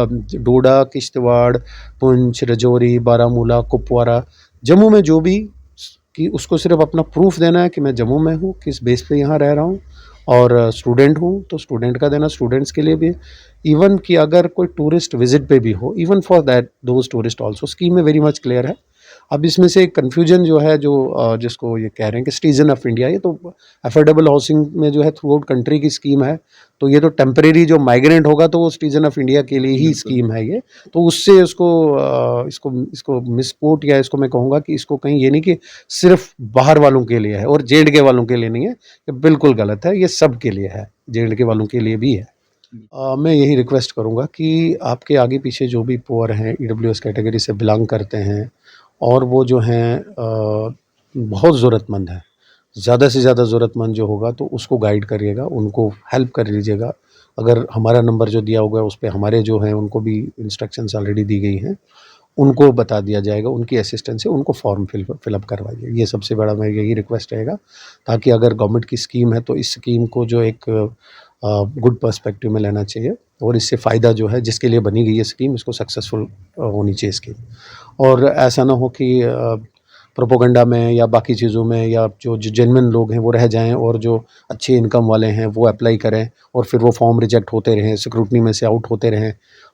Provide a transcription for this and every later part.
डोडा, किश्तवाड़, पुंछ, राजौरी, बारामूला, कुपवारा, जम्मू में जो भी कि उसको सिर्फ अपना प्रूफ देना है कि मैं जम्मू में हूँ, किस बेस पे यहाँ रह रहा हूँ और स्टूडेंट हूँ, तो स्टूडेंट का देना स्टूडेंट्स के लिए भी। इवन कि अगर कोई टूरिस्ट विजिट पे भी हो, even for that those tourist also, scheme में वेरी मच क्लियर है। अब इसमें से कन्फ्यूजन जो है, जो जिसको ये कह रहे हैं कि सिटीजन ऑफ इंडिया, ये तो अफोर्डेबल हाउसिंग में जो है थ्रू आउट कंट्री की स्कीम है, तो ये तो टेम्परेरी जो माइग्रेंट होगा तो वो सिटीजन ऑफ इंडिया के लिए ही स्कीम है ये। तो उससे इसको मिसकोट, या इसको मैं कहूँगा कि इसको कहीं ये नहीं कि सिर्फ बाहर वालों के लिए है और JNK वालों के लिए नहीं है, ये बिल्कुल गलत है, ये सब के लिए है, JNK वालों के लिए भी है। मैं यही रिक्वेस्ट करूँगा कि आपके आगे पीछे जो भी पुअर हैं, EWS कैटेगरी से बिलोंग करते हैं और वो जो हैं बहुत ज़रूरतमंद हैं, ज़्यादा से ज़्यादा ज़रूरतमंद जो होगा तो उसको गाइड करिएगा, उनको हेल्प कर लीजिएगा। अगर हमारा नंबर जो दिया होगा उस पे हमारे जो हैं उनको भी इंस्ट्रक्शंस ऑलरेडी दी गई हैं, उनको बता दिया जाएगा, उनकी असिस्टेंस से उनको फॉर्म फिलअप करवाइए। ये सबसे बड़ा मैं यही रिक्वेस्ट रहेगा, ताकि अगर गवर्नमेंट की स्कीम है तो इस स्कीम को जो एक गुड पर्सपेक्टिव में लेना चाहिए और इससे फ़ायदा जो है जिसके लिए बनी गई है स्कीम, इसको सक्सेसफुल होनी चाहिए स्कीम। और ऐसा ना हो कि प्रोपोगंडा में या बाकी चीज़ों में, या जो जेन्युइन लोग हैं वो रह जाएं और जो अच्छे इनकम वाले हैं वो अप्लाई करें और फिर वो फॉर्म रिजेक्ट होते रहें, स्क्रूटनी में से आउट होते रहें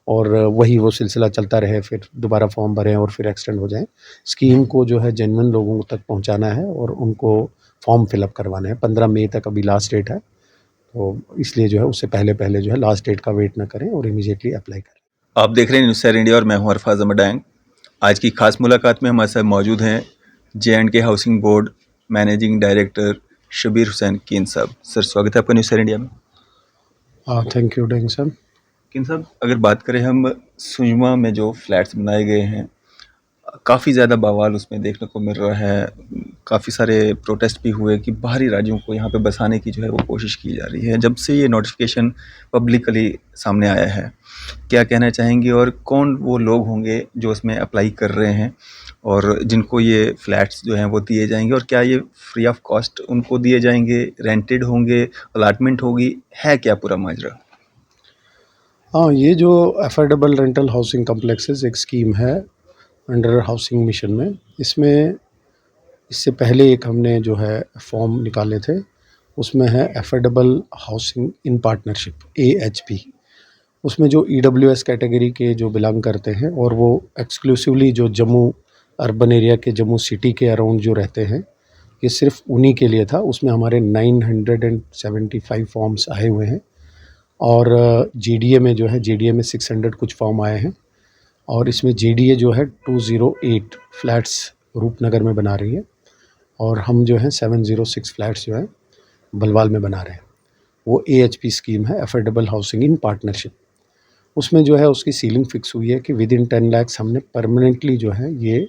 और वही वो सिलसिला चलता रहे, फिर दोबारा फॉर्म भरें और फिर एक्सटेंड हो जाएं। स्कीम को जो है जेन्युइन लोगों तक पहुंचाना है और उनको फॉर्म फिलअप करवाना है। 15 मई तक अभी लास्ट डेट है, तो इसलिए जो है उससे पहले जो है लास्ट डेट का वेट ना करें और इमीडिएटली अप्लाई करें। आप देख रहे हैं न्यूज़ सैर इंडिया और मैं हूं अरफाज अमडांग। आज की खास मुलाकात में हमारे साथ मौजूद हैं JNK housing board managing director Shabir Hussain Keen साहब। सर, स्वागत है आपका न्यूज़ सैर इंडिया में। थैंक यू डेंग सर। कीन साहब, अगर बात करें हम सुजमा में जो फ्लैट्स बनाए गए हैं, काफ़ी ज़्यादा बवाल उसमें देखने को मिल रहा है। काफ़ी सारे प्रोटेस्ट भी हुए कि बाहरी राज्यों को यहाँ पे बसाने की जो है वो कोशिश की जा रही है। जब से ये नोटिफिकेशन पब्लिकली सामने आया है, क्या कहना चाहेंगे और कौन वो लोग होंगे जो उसमें अप्लाई कर रहे हैं और जिनको ये फ्लैट्स जो हैं वो दिए जाएंगे, और क्या ये फ्री ऑफ कॉस्ट उनको दिए जाएंगे, रेंटेड होंगे, अलाटमेंट होगी, है क्या पूरा माजरा? हाँ, ये जो अफोर्डेबल रेंटल हाउसिंग कम्प्लेक्सेस एक स्कीम है अंडर हाउसिंग मिशन में, इसमें इससे पहले एक हमने जो है फॉर्म निकाले थे, उसमें है affordable housing in partnership, AHP। उसमें जो EWS कैटेगरी के जो बिलोंग करते हैं और वो एक्सक्लूसिवली जो जम्मू अर्बन एरिया के, जम्मू सिटी के अराउंड जो रहते हैं, ये सिर्फ उन्हीं के लिए था। उसमें हमारे 975 फॉर्म्स आए हुए हैं और JDA में जो है, JDA में 600 कुछ फॉर्म आए हैं और इसमें JDA जो है 208 फ्लैट्स रूपनगर में बना रही है और हम जो है 706 फ्लैट्स जो है बलवाल में बना रहे हैं। वो AHP स्कीम है, अफोर्डेबल हाउसिंग इन पार्टनरशिप। उसमें जो है उसकी सीलिंग फिक्स हुई है कि विद इन 10 लाख हमने परमानेंटली जो है ये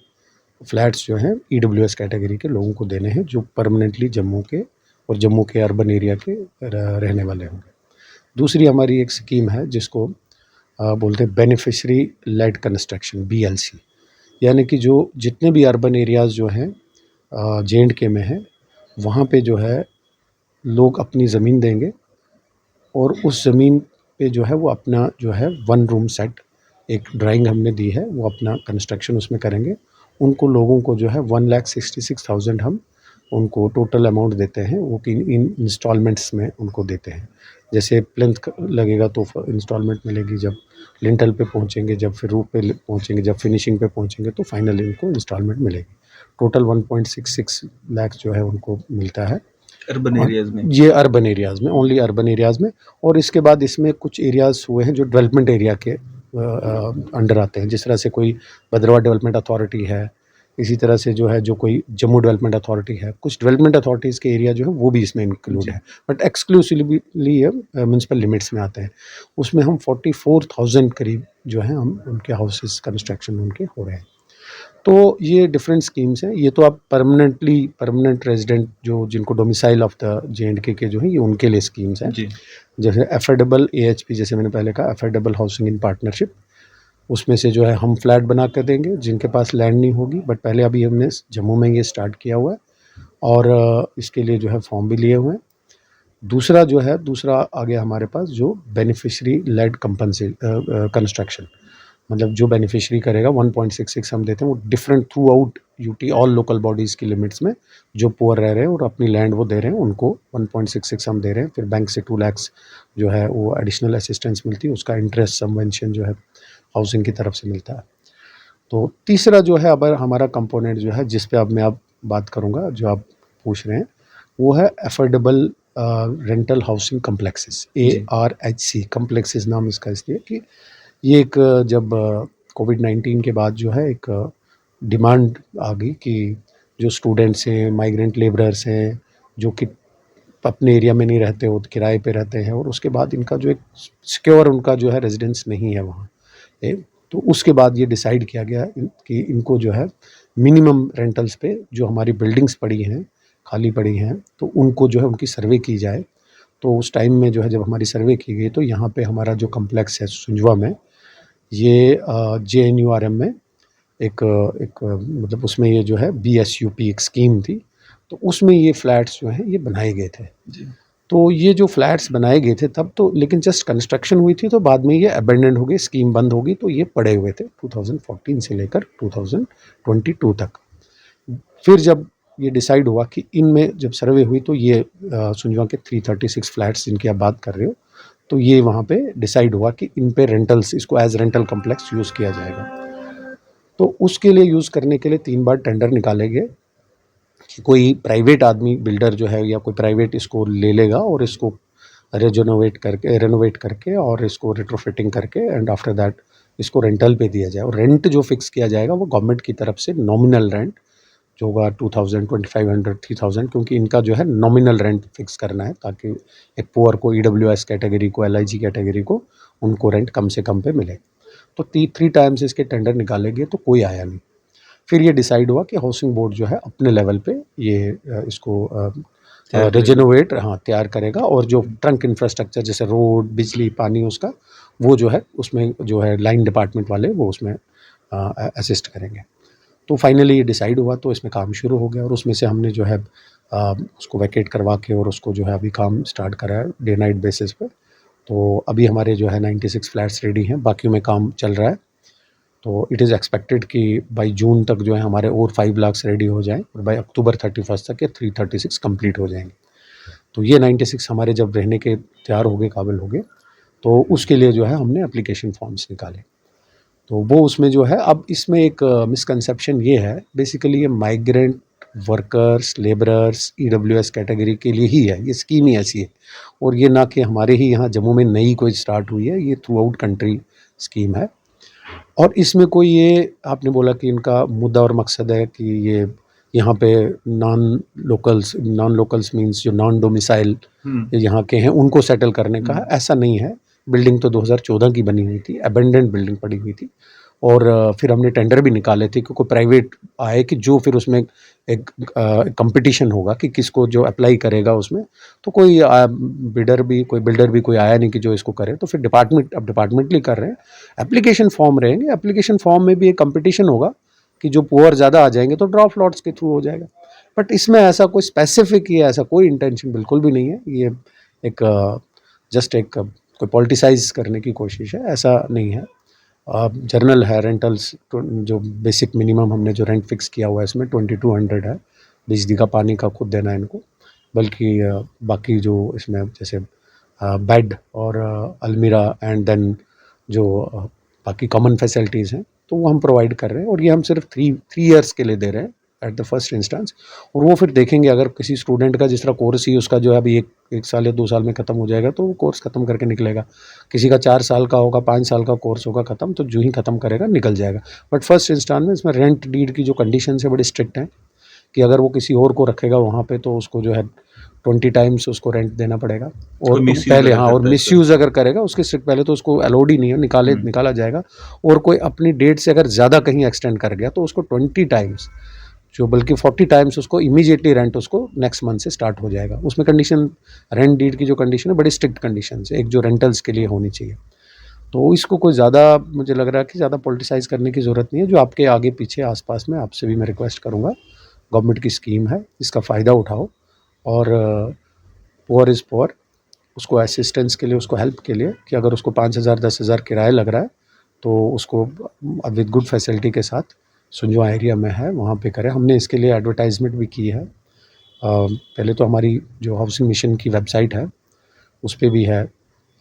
फ्लैट्स जो हैं EWS कैटेगरी के लोगों को देने हैं, जो परमानेंटली जम्मू के और जम्मू के अर्बन एरिया के रहने वाले होंगे। दूसरी हमारी एक स्कीम है जिसको बोलते हैं बेनिफिशरी लेड कंस्ट्रक्शन, BLC, यानी कि जो जितने भी अर्बन एरियाज़ जो हैं JNK में हैं, वहाँ पे जो है लोग अपनी ज़मीन देंगे और उस ज़मीन पे जो है वो अपना जो है 1 रूम सेट, एक ड्राइंग हमने दी है, वो अपना कंस्ट्रक्शन उसमें करेंगे। उनको लोगों को जो है 1,66,000 हम उनको टोटल अमाउंट देते हैं, वो कि इन इंस्टॉलमेंट्स में उनको देते हैं। जैसे प्लिंथ लगेगा तो इंस्टॉलमेंट मिलेगी, जब लिंटल पे पहुँचेंगे, जब फिर रूफ पे पहुँचेंगे, जब फिनिशिंग पे पहुँचेंगे तो फाइनली उनको इंस्टॉलमेंट मिलेगी। टोटल 1.66 लाख जो है उनको मिलता है अर्बन एरियाज में, ये अर्बन एरियाज़ में, ओनली अर्बन एरियाज़ में। और इसके बाद इसमें कुछ एरियाज़ हुए हैं जो डेवलपमेंट एरिया के अंडर आते हैं, जिस तरह से कोई भद्रवाह डेवलपमेंट अथॉरिटी है, इसी तरह से जो है जो कोई जम्मू डेवलपमेंट अथॉरिटी है, कुछ डेवलपमेंट अथॉरिटीज़ के एरिया जो है वो भी इसमें इंक्लूड है, बट एक्सक्लूसिवली ये म्यूनसिपल लिमिट्स में आते हैं। उसमें हम 44,000 करीब जो है हम उनके हाउसेस कंस्ट्रक्शन उनके हो रहे हैं। तो ये डिफरेंट स्कीम्स हैं। ये तो आप परमानेंट रेजिडेंट जो जिनको डोमिसाइल ऑफ द JNK के जो हैं, ये उनके लिए स्कीम्स हैं। जैसे अफोर्डेबल AHP, जैसे मैंने पहले कहा अफोर्डेबल हाउसिंग इन पार्टनरशिप, उसमें से जो है हम फ्लैट बना कर देंगे जिनके पास लैंड नहीं होगी, बट पहले अभी हमने जम्मू में ये स्टार्ट किया हुआ है और इसके लिए जो है फॉर्म भी लिए हुए हैं। दूसरा जो है, दूसरा आ गया हमारे पास जो बेनिफिशियरी लेड कंस्ट्रक्शन, मतलब जो बेनिफिशियरी करेगा 1.66 हम देते हैं, वो different through out UT all local bodies की लिमिट्स में जो पुअर रह रहे हैं और अपनी लैंड वो दे रहे हैं, उनको 1.66 हम दे रहे हैं। फिर बैंक से 2 लाख जो है वो एडिशनल असिस्टेंस मिलती है, उसका इंटरेस्ट सबवेंशन जो है हाउसिंग की तरफ से मिलता है। तो तीसरा जो है अब हमारा कंपोनेंट जो है जिस पे अब मैं अब बात करूँगा, जो आप पूछ रहे हैं, वो है अफोर्डेबल रेंटल हाउसिंग कम्प्लेक्सेस, जी। ARHC कम्प्लेक्सेस नाम इसका इसलिए कि ये एक जब कोविड-19 के बाद जो है एक डिमांड आ गई कि जो स्टूडेंट्स हैं, माइग्रेंट लेबरर्स हैं, जो कि अपने एरिया में नहीं रहते, वो किराए पे रहते हैं, और उसके बाद इनका जो एक सिक्योर उनका जो है रेजिडेंस नहीं है वहाँ पे, तो उसके बाद ये डिसाइड किया गया कि इनको जो है मिनिमम रेंटल्स पे जो हमारी बिल्डिंग्स पड़ी हैं, खाली पड़ी हैं, तो उनको जो है उनकी सर्वे की जाए। तो उस टाइम में जो है जब हमारी सर्वे की गई, तो यहाँ पे हमारा जो कम्प्लेक्स है सुंजवा में, ये JNURM में एक मतलब उसमें ये जो है BSUP एक स्कीम थी, तो उसमें ये फ्लैट्स जो हैं ये बनाए गए थे। जी। तो ये जो फ्लैट्स बनाए गए थे तब तो, लेकिन जस्ट कंस्ट्रक्शन हुई थी, तो बाद में ये अबैंडन हो गई, स्कीम बंद हो गई, तो ये पड़े हुए थे 2014 से लेकर 2022 तक। फिर जब ये डिसाइड हुआ कि इनमें जब सर्वे हुई, तो ये सुंजवा के 336 फ्लैट्स जिनकी आप बात कर रहे हो, तो ये वहाँ पे डिसाइड हुआ कि इन पे रेंटल्स, इसको एज रेंटल कम्प्लेक्स यूज़ किया जाएगा। तो उसके लिए यूज़ करने के लिए 3 बार टेंडर निकाले गए कि कोई प्राइवेट आदमी बिल्डर जो है या कोई प्राइवेट इसको ले लेगा और इसको रेनोवेट करके और इसको रेट्रोफिटिंग करके एंड आफ्टर दैट इसको रेंटल पे दिया जाए। और रेंट जो फिक्स किया जाएगा वो गवर्नमेंट की तरफ से नॉमिनल रेंट जो होगा 2000, 2500, 3000, क्योंकि इनका जो है नॉमिनल रेंट फिक्स करना है ताकि एक पुअर को, EWS कैटेगरी को, LIG कैटेगरी को, उनको रेंट कम से कम पे मिले। तो 3 टाइम्स इसके टेंडर निकाले गए, तो कोई आया नहीं। फिर ये डिसाइड हुआ कि हाउसिंग बोर्ड जो है अपने लेवल पे ये इसको तैयार करेगा। रिजोनोवेट तैयार करेगा, और जो ट्रंक इंफ्रास्ट्रक्चर जैसे रोड, बिजली, पानी, उसका वो जो है उसमें जो है लाइन डिपार्टमेंट वाले वो उसमें असिस्ट करेंगे। तो फाइनली ये डिसाइड हुआ, तो इसमें काम शुरू हो गया, और उसमें से हमने जो है उसको वैकेट करवा के और उसको जो है अभी काम स्टार्ट करा है डे नाइट बेसिस पे। तो अभी हमारे जो है 96 फ्लैट्स रेडी हैं, बाकियों में काम चल रहा है। तो इट इज़ एक्सपेक्टेड कि बाई जून तक जो है हमारे और 5 लाख रेडी हो जाएँ, और बाई अक्टूबर 31 तक ये 336 कंप्लीट हो जाएंगे। तो ये 96 हमारे जब रहने के तैयार हो गए, काबिल हो गए, तो उसके लिए जो है हमने एप्लीकेशन फॉर्म्स निकाले। तो वो उसमें जो है, अब इसमें एक मिसकंसेप्शन ये है, बेसिकली ये migrant workers, labourers, EWS category के लिए ही है, ये स्कीम ही ऐसी है, और ये ना कि हमारे ही यहाँ जम्मू में नई कोई स्टार्ट हुई है, ये थ्रू आउट कंट्री स्कीम है। और इसमें कोई ये आपने बोला कि इनका मुद्दा और मकसद है कि ये यहाँ पे नॉन लोकल्स मीन्स जो नॉन डोमिसाइल यहाँ के हैं उनको सेटल करने का है, ऐसा नहीं है। बिल्डिंग तो 2014 की बनी हुई थी, अबेंडेंट बिल्डिंग पड़ी हुई थी, और फिर हमने टेंडर भी निकाले थे कि कोई प्राइवेट आए कि जो फिर उसमें एक कंपटीशन होगा कि किसको जो अप्लाई करेगा उसमें, तो कोई बिल्डर भी कोई आया नहीं कि जो इसको करे, तो फिर अब डिपार्टमेंटली कर रहे हैं। एप्लीकेशन फॉर्म रहेंगे, एप्लीकेशन फॉर्म में भी एक कंपटीशन होगा कि जो पुअर ज़्यादा आ जाएंगे तो ड्रॉप लॉट्स के थ्रू हो जाएगा। बट इसमें ऐसा कोई स्पेसिफिक या ऐसा कोई इंटेंशन बिल्कुल भी नहीं है, ये एक जस्ट एक कोई पॉलिटिसाइज करने की कोशिश है, ऐसा नहीं है। जर्नल है रेंटल्स, जो बेसिक मिनिमम हमने जो रेंट फिक्स किया हुआ है इसमें 2200 है, बिजली का, पानी का खुद देना है इनको। बल्कि बाकी जो इसमें जैसे बेड और अलमीरा एंड देन जो बाकी कॉमन फैसिलिटीज़ हैं, तो वो हम प्रोवाइड कर रहे हैं, और ये हम सिर्फ 3 ईयर्स के लिए दे रहे हैं एट द फर्स्ट इंस्टेंस। और वो फिर देखेंगे, अगर किसी स्टूडेंट का जिस तरह कोर्स ही उसका जो है अभी एक साल या 2 साल में ख़त्म हो जाएगा, तो वो कोर्स ख़त्म करके निकलेगा। किसी का 4 साल का होगा, 5 साल का कोर्स होगा ख़त्म, तो जो ही ख़त्म करेगा निकल जाएगा। बट फर्स्ट इंस्टांस में इसमें रेंट डीड की जो कंडीशन है बड़ी स्ट्रिक्ट हैं कि अगर वो किसी और को रखेगा वहाँ पे, तो उसको जो है 20 टाइम्स उसको रेंट देना पड़ेगा। और पहले और मिसयूज़ अगर करेगा उसके स्ट्रिक्ट, पहले तो उसको अलाउड ही नहीं है, निकाला जाएगा। और कोई अपनी डेट से अगर ज़्यादा कहीं एक्सटेंड कर गया तो उसको 20 टाइम्स, जो बल्कि 40 टाइम्स उसको इमीडिएटली रेंट उसको नेक्स्ट मंथ से स्टार्ट हो जाएगा। उसमें कंडीशन, रेंट डीड की जो कंडीशन है बड़ी स्ट्रिक्ट कंडीशन है, एक जो रेंटल्स के लिए होनी चाहिए। तो इसको कोई ज़्यादा, मुझे लग रहा है कि ज़्यादा पॉलिटिसाइज़ करने की ज़रूरत नहीं है। जो आपके आगे पीछे आसपास में, आपसे भी मैं रिक्वेस्ट करूँगा, गवर्नमेंट की स्कीम है, इसका फ़ायदा उठाओ, और पुअर इज़ पुअर उसको असिस्टेंस के लिए, उसको हेल्प के लिए कि अगर उसको 5,000 10,000 किराया लग रहा है तो उसको विद गुड फैसिलिटी के साथ सुंजवा एरिया में है वहाँ पे करें। हमने इसके लिए एडवर्टाइजमेंट भी की है। पहले तो हमारी जो हाउसिंग मिशन की वेबसाइट है उस पे भी है,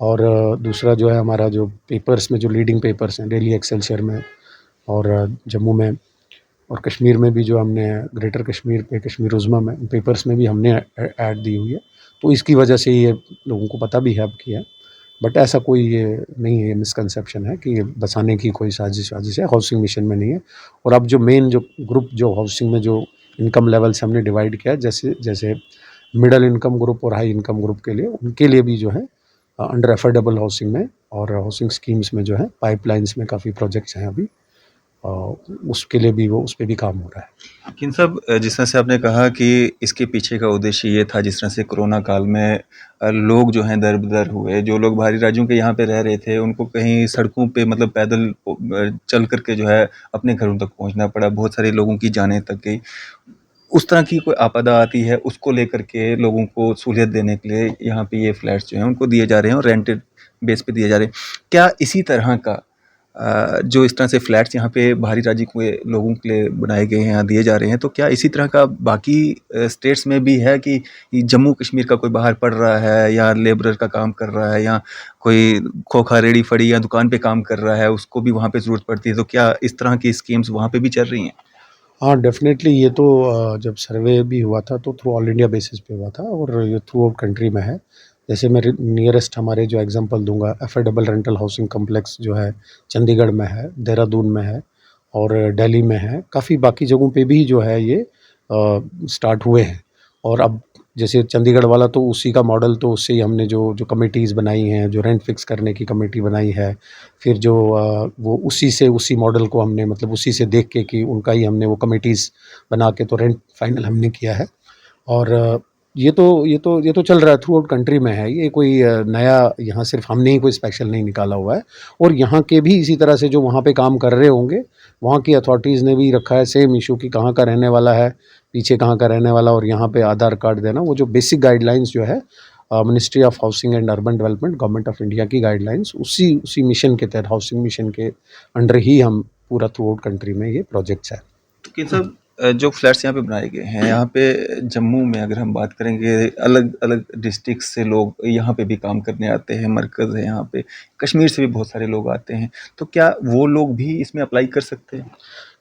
और दूसरा जो है हमारा जो पेपर्स में जो लीडिंग पेपर्स हैं, डेली एक्सेलसियर में और जम्मू में और कश्मीर में भी, जो हमने ग्रेटर कश्मीर पे कश्मीर उज़्मा में पेपर्स में भी हमने ऐड दी हुई है। तो इसकी वजह से ये लोगों को पता भी है अब किया है। बट ऐसा कोई ये नहीं है, ये मिसकंसेप्शन है कि ये बसाने की कोई साजिश वाजिश है, हाउसिंग मिशन में नहीं है। और अब जो मेन जो ग्रुप जो हाउसिंग में जो इनकम लेवल्स हमने डिवाइड किया है, जैसे जैसे मिडल इनकम ग्रुप और हाई इनकम ग्रुप के लिए, उनके लिए भी जो है अंडर अफोर्डेबल हाउसिंग में और हाउसिंग स्कीम्स में जो है पाइपलाइंस में काफ़ी प्रोजेक्ट्स हैं अभी। उसके लिए भी उस पे भी काम हो रहा है। लेकिन साहब जिस तरह से आपने कहा कि इसके पीछे का उद्देश्य ये था, जिस तरह से कोरोना काल में लोग जो हैं दर-बदर हुए, जो लोग बाहरी राज्यों के यहाँ पे रह रहे थे, उनको कहीं सड़कों पे मतलब पैदल चल कर के जो है अपने घरों तक पहुँचना पड़ा, बहुत सारे लोगों की जानें तक गई। उस तरह की कोई आपदा आती है, उसको लेकर के लोगों को सहूलियत देने के लिए यहाँ पे ये फ्लैट्स जो हैं उनको दिए जा रहे हैं और रेंटेड बेस पे दिए जा रहे हैं। क्या इसी तरह का जो इस तरह से फ्लैट्स यहाँ पे बाहरी राज्य के लोगों के लिए बनाए गए हैं, यहाँ दिए जा रहे हैं, तो क्या इसी तरह का बाकी स्टेट्स में भी है कि जम्मू कश्मीर का कोई बाहर पढ़ रहा है या लेबरर का काम कर रहा है या कोई खोखा रेड़ी फड़ी या दुकान पे काम कर रहा है, उसको भी वहाँ पे ज़रूरत पड़ती है, तो क्या इस तरह की स्कीम्स वहाँ पे भी चल रही हैं? हाँ, डेफ़िनेटली ये तो जब सर्वे भी हुआ था तो थ्रू ऑल इंडिया बेसिस पे हुआ था और ये थ्रू आउट कंट्री में है। जैसे मैं नियरेस्ट हमारे जो एग्ज़ाम्पल दूँगा, अफोर्डेबल रेंटल हाउसिंग कॉम्प्लेक्स जो है चंडीगढ़ में है, देहरादून में है और दिल्ली में है। काफ़ी बाकी जगहों पे भी जो है ये स्टार्ट हुए हैं। और अब जैसे चंडीगढ़ वाला तो उसी का मॉडल, तो उससे ही हमने जो जो कमिटीज़ बनाई हैं, जो रेंट फ़िक्स करने की कमेटी बनाई है, फिर जो वो उसी से उसी मॉडल को हमने मतलब उसी से देख के कि उनका ही हमने वो कमिटीज़ बना के तो रेंट फाइनल हमने किया है। और ये तो चल रहा है, थ्रू आउट कंट्री में है। ये कोई नया यहाँ सिर्फ हमने ही कोई स्पेशल नहीं निकाला हुआ है। और यहाँ के भी इसी तरह से जो वहाँ पे काम कर रहे होंगे, वहाँ की अथॉरिटीज़ ने भी रखा है सेम इशू कि कहाँ का रहने वाला है, पीछे कहाँ का रहने वाला, और यहाँ पे आधार कार्ड देना। वो जो बेसिक गाइडलाइंस जो है ministry of housing and urban development, government of India की गाइडलाइंस, उसी उसी मिशन के तहत, हाउसिंग मिशन के अंडर ही हम पूरा थ्रू आउट कंट्री में ये प्रोजेक्ट्स है। तो कि सब जो फ्लैट्स यहाँ पे बनाए गए हैं, यहाँ पे जम्मू में अगर हम बात करेंगे, अलग-अलग डिस्ट्रिक्ट से लोग यहाँ पे भी काम करने आते हैं, मरकज़ है यहाँ पे, कश्मीर से भी बहुत सारे लोग आते हैं, तो क्या वो लोग भी इसमें अप्लाई कर सकते हैं?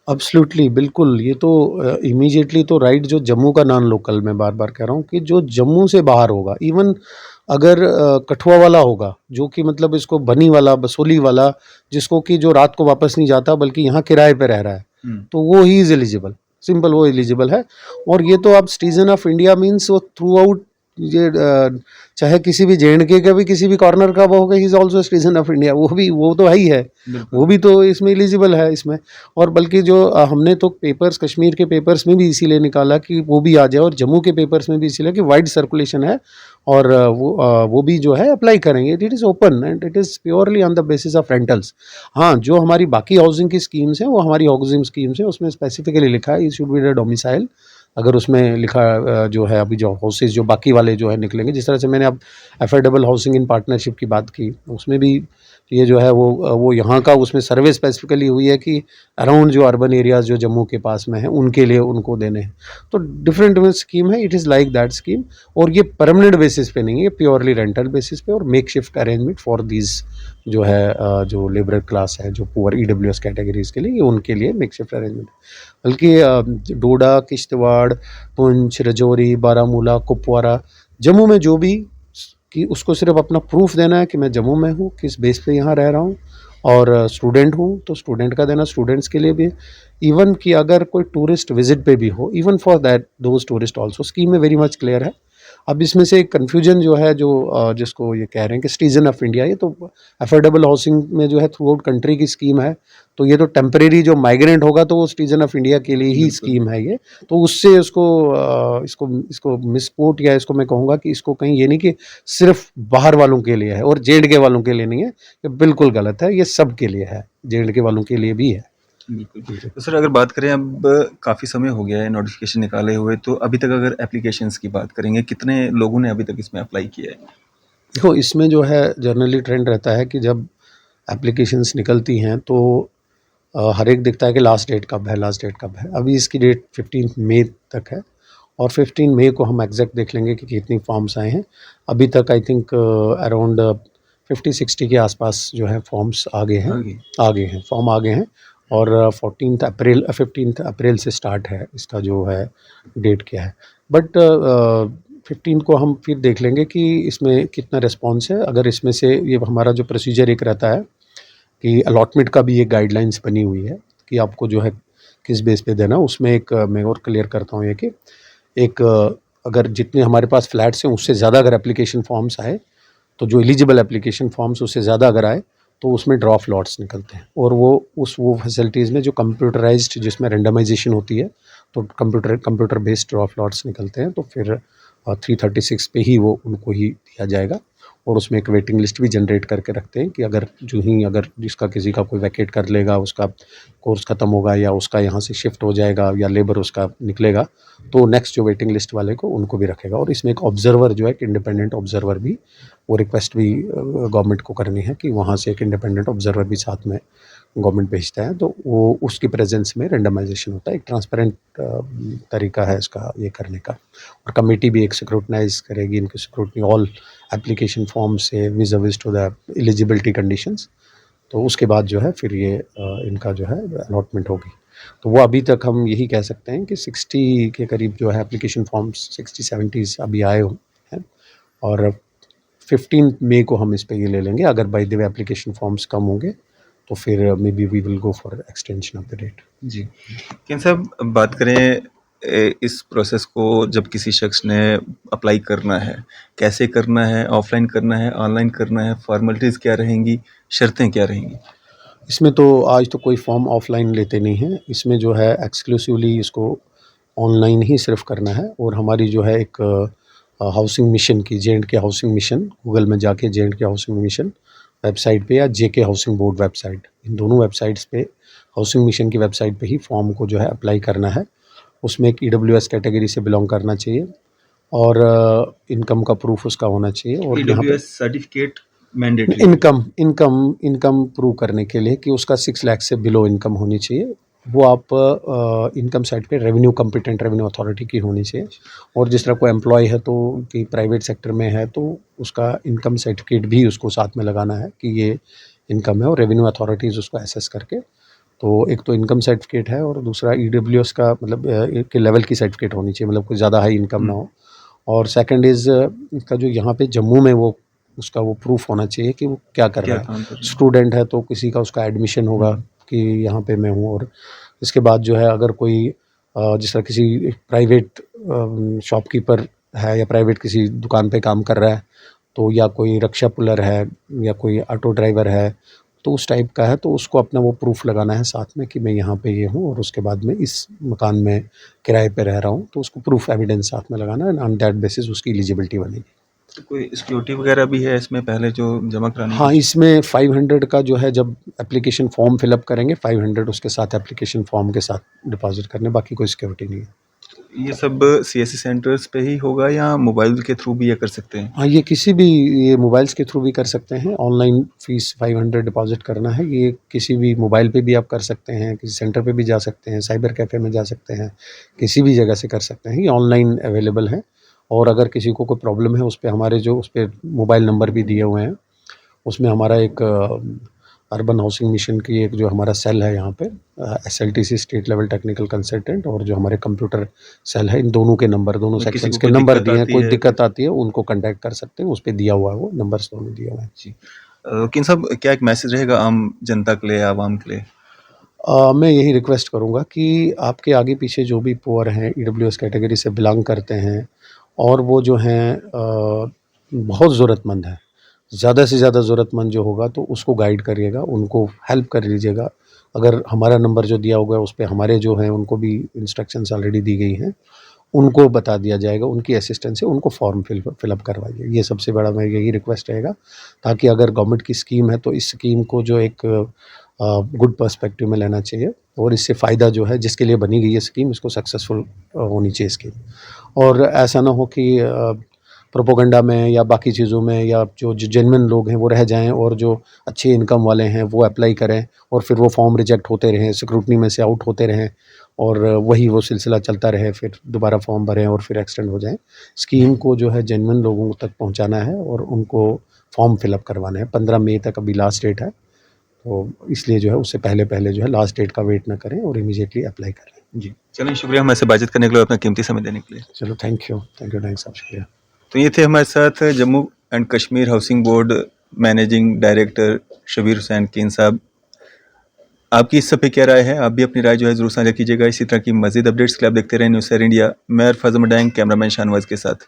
एब्सोल्युटली, बिल्कुल। ये तो इमीडिएटली तो राइट, जो जम्मू का नॉन लोकल, मैं बार-बार कह रहा हूँ कि जो जम्मू से बाहर होगा, इवन अगर कठुआ वाला होगा, जो कि मतलब इसको बनी वाला, बसोली वाला, जिसको कि जो रात को वापस नहीं जाता बल्कि यहाँ किराए पे रह रहा है, तो वो ही इज़ एलिजिबल, सिंपल वो एलिजिबल है। और ये तो आप सिटीज़न ऑफ इंडिया मीन्स वो थ्रू आउट ये चाहे किसी भी जे.एंड.के का भी किसी भी कॉर्नर का वो होगा, he is also citizen of India, वो तो है ही है। वो भी तो इसमें एलिजिबल है इसमें। और बल्कि जो हमने तो पेपर्स कश्मीर के पेपर्स में भी इसीलिए निकाला कि वो भी आ जाए, और जम्मू के पेपर्स में भी इसीलिए कि वाइड सर्कुलेशन है, और वो भी जो है अप्लाई करेंगे। It is open and it is purely on the basis of rentals. हाँ, जो हमारी बाकी हाउसिंग की स्कीम्स हैं, वो हमारी हाउसिंग स्कीम्स हैं, उसमें स्पेसिफिकली लिखा है, it should be the domicile. अगर उसमें लिखा जो है, अभी जो हाउसेज जो बाकी वाले जो है निकलेंगे, जिस तरह से मैंने अब अफोर्डेबल हाउसिंग इन पार्टनरशिप की बात की, उसमें भी ये जो है वो यहाँ का उसमें सर्वे स्पेसिफिकली हुई है कि अराउंड जो अर्बन एरियाज़ जो जम्मू के पास में हैं, उनके लिए उनको देने हैं। तो डिफरेंट स्कीम है, it is like that scheme. और ये परमानेंट बेसिस पे नहीं है, प्योरली रेंटल बेसिस पे और make shift arrangement for these जो है जो लेबर क्लास है, जो पुअर ईडब्ल्यूएस कैटेगरीज के लिए, ये उनके लिए मेक शिफ्ट अरेंजमेंट। बल्कि डोडा, किश्तवाड़, पुंछ, राजौरी, बारामूला, कुपवारा, जम्मू में जो भी, कि उसको सिर्फ अपना प्रूफ देना है कि मैं जम्मू में हूँ, किस बेस पे यहाँ रह रहा हूँ, और स्टूडेंट हूँ तो स्टूडेंट का देना, स्टूडेंट्स के लिए भी। इवन कि अगर कोई टूरिस्ट विजिट पे भी हो, even for that those tourist also, scheme में वेरी मच क्लियर है। अब इसमें से एक कन्फ्यूजन जो है, जो जिसको ये कह रहे हैं कि सिटीजन ऑफ इंडिया, ये तो अफोर्डेबल हाउसिंग में जो है थ्रू आउट कंट्री की स्कीम है, तो ये तो टेम्परेरी जो माइग्रेंट होगा तो वो सिटीजन ऑफ इंडिया के लिए ही स्कीम है ये। तो उससे इसको मिसकोट, या इसको मैं कहूँगा कि इसको कहीं ये नहीं कि सिर्फ बाहर वालों के लिए है और जे.एंड.के वालों के लिए नहीं है, ये बिल्कुल गलत है, ये सब के लिए है, जे.एंड.के वालों के लिए भी है। बिल्कुल। तो सर अगर बात करें, अब काफ़ी समय हो गया है नोटिफ़िकेशन निकाले हुए, तो अभी तक अगर एप्लीकेशंस की बात करेंगे, कितने लोगों ने अभी तक इसमें अप्लाई किया है? देखो इसमें जो है जनरली ट्रेंड रहता है कि जब एप्लीकेशंस निकलती हैं तो हर एक दिखता है कि लास्ट डेट कब है, लास्ट डेट कब है। अभी इसकी डेट 15 मई तक है और 15 मई को हम एग्जैक्ट देख लेंगे कि कितनी फॉर्म्स आए हैं। अभी तक आई थिंक अराउंड 50-60 के आसपास जो है फॉर्म्स आ गए हैं, फॉर्म आ गए हैं। और 15 अप्रैल से स्टार्ट है इसका जो है डेट क्या है। बट 15 को हम फिर देख लेंगे कि इसमें कितना रिस्पॉन्स है। अगर इसमें से ये हमारा जो प्रोसीजर एक रहता है कि अलॉटमेंट का भी एक गाइडलाइंस बनी हुई है कि आपको जो है किस बेस पे देना, उसमें एक मैं और क्लियर करता हूँ ये कि एक अगर जितने हमारे पास फ्लैट्स हैं उससे ज़्यादा अगर एप्लीकेशन फॉर्म्स आए, तो जो एलिजिबल एप्लीकेशन फॉर्म्स उससे ज़्यादा अगर आए तो उसमें ड्रॉप लॉट्स निकलते हैं। और वो फैसिलिटीज़ में जो कंप्यूटराइज्ड जिसमें रेंडमाइजेशन होती है, तो कंप्यूटर बेस्ड ड्रॉप लॉट्स निकलते हैं। तो फिर 336 पे ही वो उनको ही दिया जाएगा। और उसमें एक वेटिंग लिस्ट भी जनरेट करके रखते हैं कि अगर जिसका किसी का कोई वैकेट कर लेगा, उसका कोर्स ख़त्म होगा या उसका यहाँ से शिफ्ट हो जाएगा या लेबर उसका निकलेगा, तो नेक्स्ट जो वेटिंग लिस्ट वाले को उनको भी रखेगा। और इसमें एक ऑब्जर्वर जो है, एक इंडिपेंडेंट ऑब्जर्वर भी, वो रिक्वेस्ट भी गवर्नमेंट को करनी है कि वहाँ से एक इंडिपेंडेंट ऑब्जर्वर भी साथ में गवर्नमेंट भेजता है, तो वो उसकी प्रेजेंस में रेंडमाइजेशन होता है। एक ट्रांसपेरेंट तरीका है इसका ये करने का। और कमेटी भी एक स्क्रूटनाइज करेगी इनकी स्क्रूटनी ऑल एप्लीकेशन फॉर्म से vis-a-vis to the eligibility conditions. तो उसके बाद जो है फिर ये इनका जो है अलॉटमेंट होगी। तो वो अभी तक हम यही कह सकते हैं कि 60 के करीब जो है एप्लीकेशन फॉर्म्स 60-70 अभी आए हैं। और 15 मई को हम इस पे ये ले लेंगे। अगर by the way application forms कम होंगे तो फिर maybe we will go for extension of the date. जी। कैन साहब बात करें इस प्रोसेस को जब किसी शख्स ने अप्लाई करना है, कैसे करना है, ऑफलाइन करना है, ऑनलाइन करना है, फॉर्मेलिटीज़ क्या रहेंगी, शर्तें क्या रहेंगी? इसमें तो आज तो कोई फॉर्म ऑफलाइन लेते नहीं हैं। इसमें जो है एक्सक्लूसिवली इसको ऑनलाइन ही सिर्फ करना है। और हमारी जो है एक हाउसिंग मिशन की जे.एंड.के हाउसिंग मिशन, गूगल में जाके जे.एंड.के हाउसिंग मिशन वेबसाइट पे या जेके हाउसिंग बोर्ड वेबसाइट, इन दोनों वेबसाइट्स पे, हाउसिंग मिशन की वेबसाइट पे ही फॉर्म को जो है अप्लाई करना है। उसमें एक ईडब्ल्यूएस कैटेगरी से बिलोंग करना चाहिए और इनकम का प्रूफ उसका होना चाहिए। और यहाँ पे ईडब्ल्यूएस सर्टिफिकेट मैंडेटरी है। इनकम प्रूव करने के लिए कि उसका 6 लाख से बिलो इनकम होनी चाहिए, वो आप इनकम साइट पे रेवेन्यू कॉम्पिटेंट रेवेन्यू अथॉरिटी की होनी चाहिए। और जिस तरह कोई एम्प्लॉय है तो कि प्राइवेट सेक्टर में है तो उसका इनकम सर्टिफिकेट भी उसको साथ में लगाना है कि ये इनकम है। और रेवेन्यू अथॉरिटीज़ उसको एसेस करके, तो एक तो इनकम सर्टिफिकेट है और दूसरा ईडब्ल्यूएस का मतलब एक लेवल की सर्टिफिकेट होनी चाहिए, मतलब कोई ज़्यादा हाई इनकम ना हो। और सेकंड इज़ इसका जो यहाँ पे जम्मू में वो उसका वो प्रूफ होना चाहिए कि वो क्या कर क्या रहा है। काम कर रहे हैं? स्टूडेंट है तो किसी का उसका एडमिशन होगा कि यहाँ पे मैं हूँ। और इसके बाद जो है अगर कोई जिस तरह किसी प्राइवेट शॉपकीपर है या प्राइवेट किसी दुकान पे काम कर रहा है, तो या कोई रिक्शा पुलर है या कोई ऑटो ड्राइवर है, तो उस टाइप का है तो उसको अपना वो प्रूफ लगाना है साथ में कि मैं यहाँ पे ये हूँ और उसके बाद में इस मकान में किराए पे रह रहा हूँ, तो उसको प्रूफ एविडेंस साथ में लगाना है। ऑन दैट बेसिस उसकी एलिजिबिलिटी बनेगी। तो कोई सिक्योरिटी वगैरह भी है इसमें पहले जो जमा करानी हाँ, है? इसमें 500 का जो है जब एप्लीकेशन फॉर्म फिलअप करेंगे 500 उसके साथ एप्लीकेशन फॉर्म के साथ डिपॉजिट करने, बाकी कोई सिक्योरिटी नहीं है। ये सब सीएससी सेंटर्स पे ही होगा या मोबाइल के थ्रू भी ये कर सकते हैं? हाँ, ये मोबाइल्स के थ्रू भी कर सकते हैं। ऑनलाइन फ़ीस 500 डिपॉज़िट करना है। ये किसी भी मोबाइल पे भी आप कर सकते हैं, किसी सेंटर पे भी जा सकते हैं, साइबर कैफ़े में जा सकते हैं, किसी भी जगह से कर सकते हैं। ये ऑनलाइन अवेलेबल है। और अगर किसी को कोई प्रॉब्लम है, उस पे हमारे जो उस पे मोबाइल नंबर भी दिए हुए हैं। उसमें हमारा एक अर्बन हाउसिंग मिशन की एक जो हमारा सेल है यहाँ पे, एसएलटीसी स्टेट लेवल टेक्निकल कंसल्टेंट, और जो हमारे कंप्यूटर सेल है, इन दोनों के नंबर, दोनों और किसी सेक्शंस को के कोई नंबर दिक्कत दिए हैं। आती कोई है? दिक्कत आती है उनको कॉन्टैक्ट कर सकते हैं, उस पे दिया हुआ है, वो नंबर्स दोनों दिए हुए हैं। जी। किन साहब क्या एक मैसेज रहेगा आम जनता के लिए, आवाम के लिए? मैं यही रिक्वेस्ट करूँगा कि आपके आगे पीछे जो भी पुअर हैं, ईडब्ल्यूएस कैटेगरी से बिलॉन्ग करते हैं और वो जो हैं बहुत ज़रूरतमंद हैं, ज़्यादा से ज़्यादा ज़रूरतमंद जो होगा तो उसको गाइड करिएगा, उनको हेल्प कर लीजिएगा। अगर हमारा नंबर जो दिया हुआ है उस पे हमारे जो हैं उनको भी इंस्ट्रक्शंस ऑलरेडी दी गई हैं, उनको बता दिया जाएगा, उनकी असिस्टेंस से उनको फॉर्म फिलअप करवाइए। ये सबसे बड़ा मेरा यही रिक्वेस्ट रहेगा, ताकि अगर गवर्नमेंट की स्कीम है तो इस स्कीम को जो एक गुड पर्सपेक्टिव में लेना चाहिए और इससे फ़ायदा जो है जिसके लिए बनी गई है स्कीम, इसको सक्सेसफुल होनी चाहिए स्कीम। और ऐसा ना हो कि प्रोपोगंडा में या बाकी चीज़ों में, या जो जेन्युइन लोग हैं वो रह जाएं और जो अच्छे इनकम वाले हैं वो अप्लाई करें और फिर वो फॉर्म रिजेक्ट होते रहें, स्क्रूटनी में से आउट होते रहें और वही वो सिलसिला चलता रहे, फिर दोबारा फॉर्म भरें और फिर एक्सटेंड हो जाएं। स्कीम को जो है जेन्युइन लोगों तक पहुंचाना है और उनको फॉर्म फिलअप करवाना है। 15 मई तक अभी लास्ट डेट है, तो इसलिए जो है उससे पहले जो है लास्ट डेट का वेट ना करें और इमीडिएटली अप्लाई करें। जी, चलिए शुक्रिया हमारे से बातचीत करने के लिए और अपना कीमती समय देने के लिए। चलो थैंक यू साहब, शुक्रिया। तो ये थे हमारे साथ Jammu and Kashmir housing board managing director Shabir Hussain Keen साहब। आपकी इस सब पे क्या राय है? आप भी अपनी राय जो है ज़रूर साझा कीजिएगा। इसी तरह की मज़ीद अपडेट्स के लिए आप देखते रहें न्यूज़ सैर इंडिया। मैं अरफाज़ मडैंग, कैमरामैन शाहनवाज के साथ।